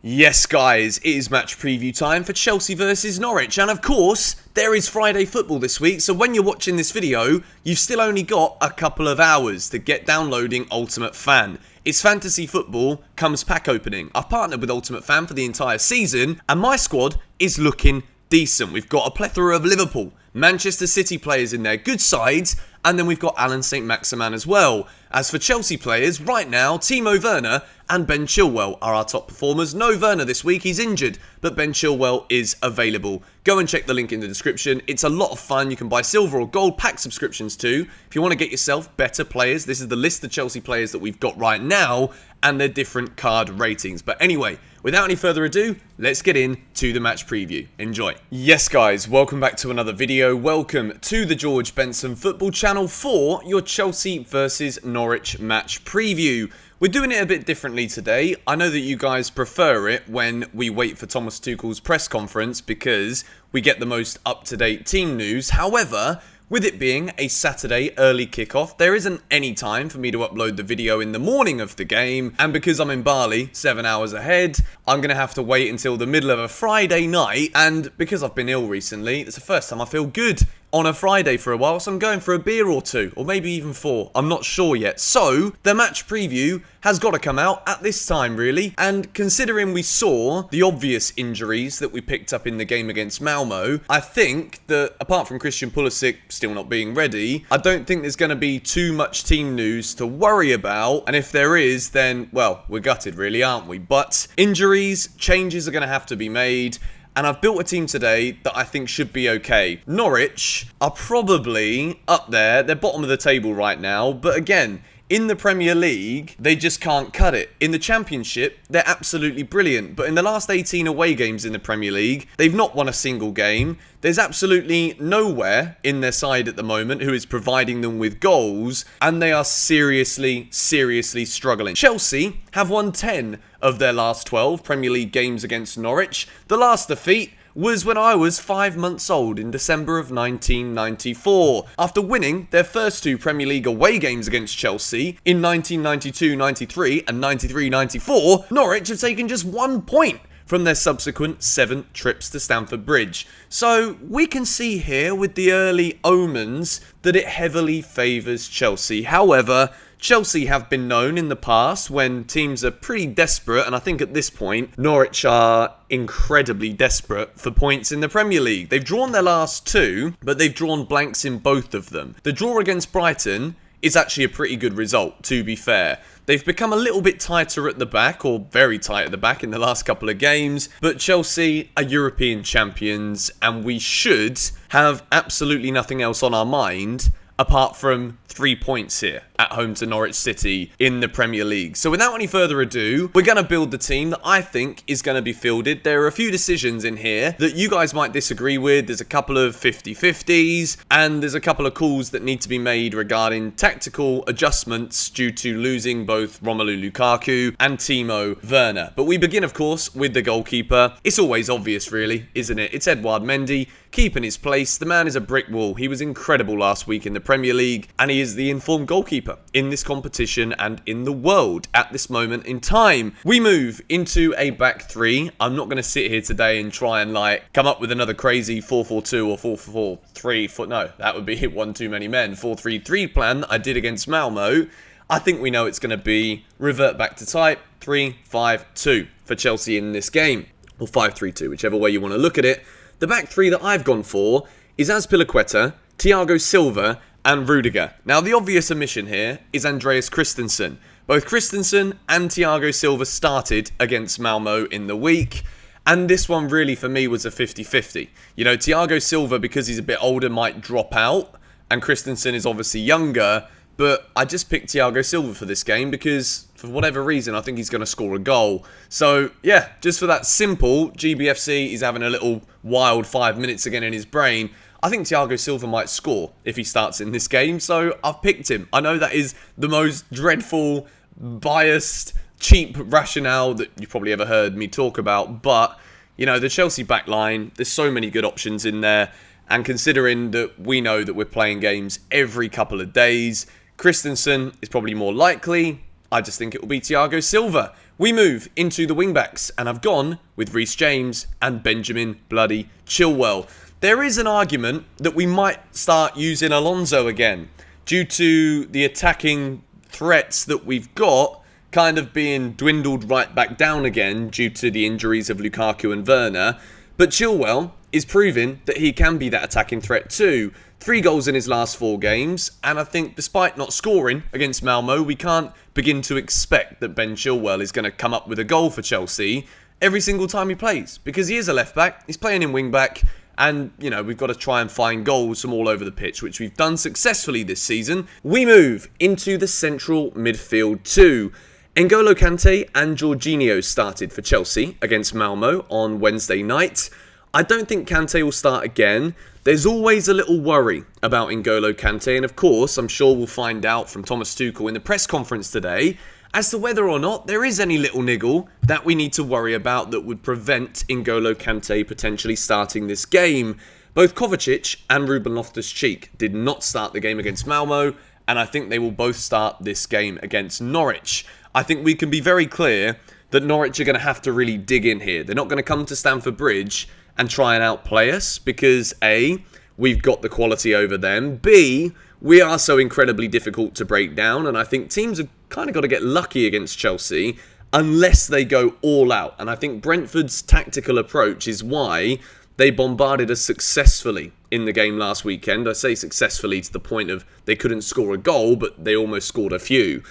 Yes guys, it is match preview time for Chelsea versus Norwich, and of course, there is Friday football this week, so when you're watching this video, you've still only got a couple of hours to get downloading Ultimate Fan. It's fantasy football comes pack opening. I've partnered with Ultimate Fan for the entire season, and my squad is looking decent. We've got a plethora of Liverpool, Manchester City players in there, good sides, and then we've got Alan St-Maximin as well. As for Chelsea players, right now, Timo Werner and Ben Chilwell are our top performers. No Werner this week, he's injured, but Ben Chilwell is available. Go and check the link in the description. It's a lot of fun. You can buy silver or gold pack subscriptions too. If you want to get yourself better players, this is the list of Chelsea players that we've got right now and their different card ratings. But anyway, without any further ado, let's get into the match preview. Enjoy. Yes guys, welcome back to another video. Welcome to the George Benson Football Channel for your Chelsea versus Norwich match preview. We're doing it a bit differently today. I know that you guys prefer it when we wait for Thomas Tuchel's press conference because we get the most up-to-date team news. However, with it being a Saturday early kickoff, there isn't any time for me to upload the video in the morning of the game. And because I'm in Bali, 7 hours ahead, I'm going to have to wait until the middle of a Friday night. And because I've been ill recently, it's the first time I feel good on a Friday for a while, so I'm going for a beer or two, or maybe even 4. I'm not sure yet. So, the match preview has got to come out at this time, really. And considering we saw the obvious injuries that we picked up in the game against Malmo, I think that, apart from Christian Pulisic still not being ready, I don't think there's going to be too much team news to worry about. And if there is, then, well, we're gutted really, aren't we? But injuries, changes are going to have to be made. And I've built a team today that I think should be okay. Norwich are probably up there. They're bottom of the table right now. But again, in the Premier League, they just can't cut it. In the Championship, they're absolutely brilliant. But in the last 18 away games in the Premier League, they've not won a single game. There's absolutely nowhere in their side at the moment who is providing them with goals. And they are seriously struggling. Chelsea have won 10 of their last 12 Premier League games against Norwich. The last defeat was when I was 5 months old in December of 1994. After winning their first 2 Premier League away games against Chelsea in 1992-93 and 93-94, Norwich have taken just 1 point from their subsequent 7 trips to Stamford Bridge. So we can see here with the early omens that it heavily favours Chelsea. However, Chelsea have been known in the past when teams are pretty desperate, and I think at this point, Norwich are incredibly desperate for points in the Premier League. They've drawn their last 2, but they've drawn blanks in both of them. The draw against Brighton is actually a pretty good result, to be fair. They've become a little bit tighter at the back, or very tight at the back in the last couple of games, but Chelsea are European champions, and we should have absolutely nothing else on our mind apart from 3 points here at home to Norwich City in the Premier League. So without any further ado, we're going to build the team that I think is going to be fielded. There are a few decisions in here that you guys might disagree with. There's a couple of 50-50s, and there's a couple of calls that need to be made regarding tactical adjustments due to losing both Romelu Lukaku and Timo Werner. But we begin, of course, with the goalkeeper. It's always obvious, really, isn't it? It's Edouard Mendy, keeping his place. The man is a brick wall. He was incredible last week in the Premier League, and he is the informed goalkeeper in this competition and in the world at this moment in time. We move into a back 3. I'm not going to sit here today and try and come up with another crazy 4-4-2 or 4-4-3. No, that would be one too many men. 4-3-3 plan that I did against Malmo. I think we know it's going to be revert back to type 3-5-2 for Chelsea in this game, or 5-3-2, whichever way you want to look at it. The back 3 that I've gone for is Azpilicueta, Thiago Silva and Rudiger. Now, the obvious omission here is Andreas Christensen. Both Christensen and Thiago Silva started against Malmo in the week, and this one really for me was a 50-50. You know, Thiago Silva, because he's a bit older, might drop out, and Christensen is obviously younger, but I just picked Thiago Silva for this game because, for whatever reason, I think he's going to score a goal. So, yeah, just for that simple, GBFC, he's having a little wild 5 minutes again in his brain. I think Thiago Silva might score if he starts in this game, so I've picked him. I know that is the most dreadful, biased, cheap rationale that you've probably ever heard me talk about, but, you know, the Chelsea backline, there's so many good options in there, and considering that we know that we're playing games every couple of days, Christensen is probably more likely. I just think it will be Thiago Silva. We move into the wingbacks, and I've gone with Reece James and Benjamin bloody Chilwell. There is an argument that we might start using Alonso again, due to the attacking threats that we've got kind of being dwindled right back down again due to the injuries of Lukaku and Werner. But Chilwell is proving that he can be that attacking threat too. 3 goals in his last 4 games, and I think despite not scoring against Malmo, we can't begin to expect that Ben Chilwell is going to come up with a goal for Chelsea every single time he plays, because he is a left back, he's playing in wing back, and, you know, we've got to try and find goals from all over the pitch, which we've done successfully this season. We move into the central midfield too. N'Golo Kante and Jorginho started for Chelsea against Malmo on Wednesday night. I don't think Kante will start again. There's always a little worry about N'Golo Kante, and of course, I'm sure we'll find out from Thomas Tuchel in the press conference today as to whether or not there is any little niggle that we need to worry about that would prevent N'Golo Kante potentially starting this game. Both Kovacic and Ruben Loftus-Cheek did not start the game against Malmo, and I think they will both start this game against Norwich. I think we can be very clear that Norwich are going to have to really dig in here. They're not going to come to Stamford Bridge and try and outplay us because A, we've got the quality over them. B, we are so incredibly difficult to break down, and I think teams have kind of got to get lucky against Chelsea unless they go all out. And I think Brentford's tactical approach is why they bombarded us successfully in the game last weekend. I say successfully to the point of they couldn't score a goal, but they almost scored a few.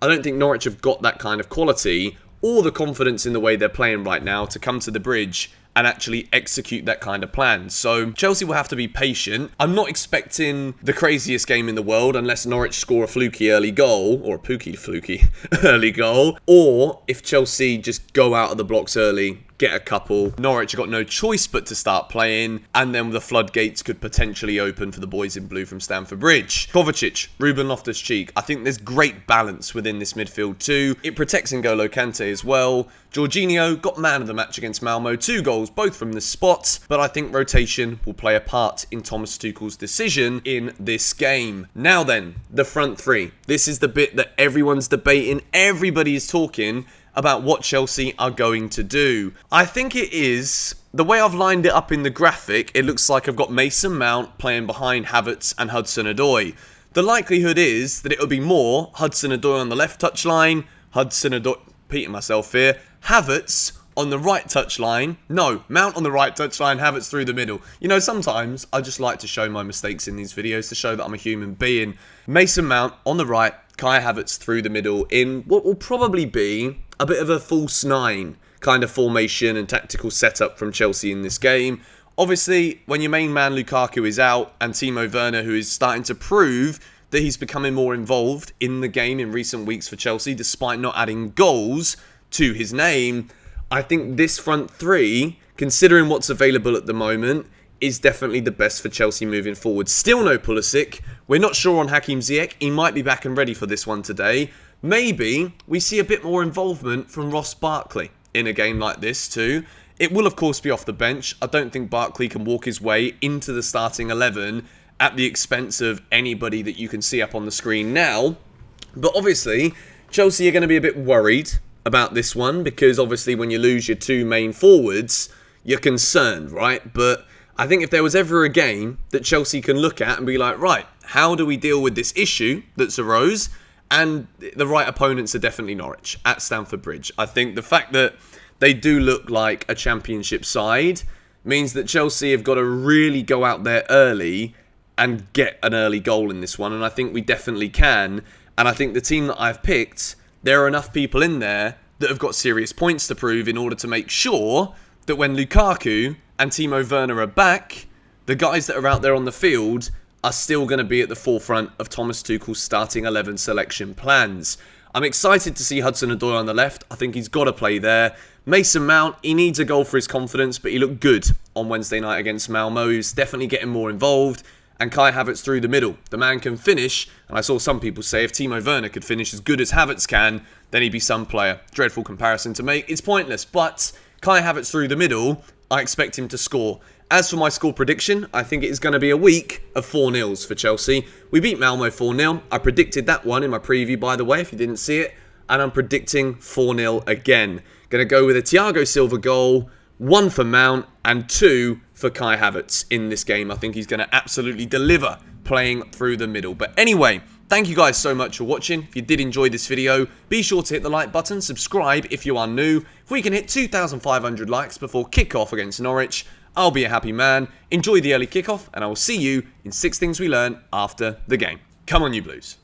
I don't think Norwich have got that kind of quality or the confidence in the way they're playing right now to come to the Bridge and actually execute that kind of plan. So Chelsea will have to be patient. I'm not expecting the craziest game in the world unless Norwich score a fluky early goal, or a fluky early goal, or if Chelsea just go out of the blocks early, get a couple. Norwich have got no choice but to start playing, and then the floodgates could potentially open for the boys in blue from Stamford Bridge. Kovacic, Ruben Loftus-Cheek. I think there's great balance within this midfield too. It protects N'Golo Kante as well. Jorginho got man of the match against Malmo. 2 goals, both from the spot, but I think rotation will play a part in Thomas Tuchel's decision in this game. Now then, the front 3. This is the bit that everyone's debating. Everybody is talking about what Chelsea are going to do. I think it is, the way I've lined it up in the graphic, it looks like I've got Mason Mount playing behind Havertz and Hudson-Odoi. The likelihood is that it'll be more Hudson-Odoi on the left touchline, Hudson-Odoi, repeating myself here, Havertz on the right touchline. No, Mount on the right touchline, Havertz through the middle. You know, sometimes I just like to show my mistakes in these videos to show that I'm a human being. Mason Mount on the right, Kai Havertz through the middle in what will probably be a bit of a false 9 kind of formation and tactical setup from Chelsea in this game. Obviously, when your main man Lukaku is out and Timo Werner, who is starting to prove that he's becoming more involved in the game in recent weeks for Chelsea, despite not adding goals to his name, I think this front 3, considering what's available at the moment, is definitely the best for Chelsea moving forward. Still no Pulisic. We're not sure on Hakim Ziyech. He might be back and ready for this one today. Maybe we see a bit more involvement from Ross Barkley in a game like this too. It will of course be off the bench. I don't think Barkley can walk his way into the starting 11 at the expense of anybody that you can see up on the screen now. But obviously, Chelsea are going to be a bit worried about this one because obviously when you lose your 2 main forwards, you're concerned, right? But I think if there was ever a game that Chelsea can look at and be like, right, how do we deal with this issue that's arose? And the right opponents are definitely Norwich at Stamford Bridge. I think the fact that they do look like a championship side means that Chelsea have got to really go out there early and get an early goal in this one. And I think we definitely can. And I think the team that I've picked, there are enough people in there that have got serious points to prove in order to make sure that when Lukaku and Timo Werner are back, the guys that are out there on the field are still going to be at the forefront of Thomas Tuchel's starting 11 selection plans. I'm excited to see Hudson-Odoi on the left. I think he's got to play there. Mason Mount, he needs a goal for his confidence, but he looked good on Wednesday night against Malmo. He's definitely getting more involved. And Kai Havertz through the middle. The man can finish, and I saw some people say if Timo Werner could finish as good as Havertz can, then he'd be some player. Dreadful comparison to make. It's pointless, but Kai Havertz through the middle, I expect him to score. As for my score prediction, I think it is going to be a week of 4-0s for Chelsea. We beat Malmo 4-0. I predicted that one in my preview, by the way, if you didn't see it. and I'm predicting 4-0 again. Going to go with a Thiago Silva goal, 1 for Mount, and 2 for Kai Havertz in this game. I think he's going to absolutely deliver playing through the middle. But anyway, thank you guys so much for watching. If you did enjoy this video, be sure to hit the like button, subscribe if you are new. If we can hit 2,500 likes before kickoff against Norwich, I'll be a happy man. Enjoy the early kickoff, and I will see you in 6 things we learn after the game. Come on, you Blues.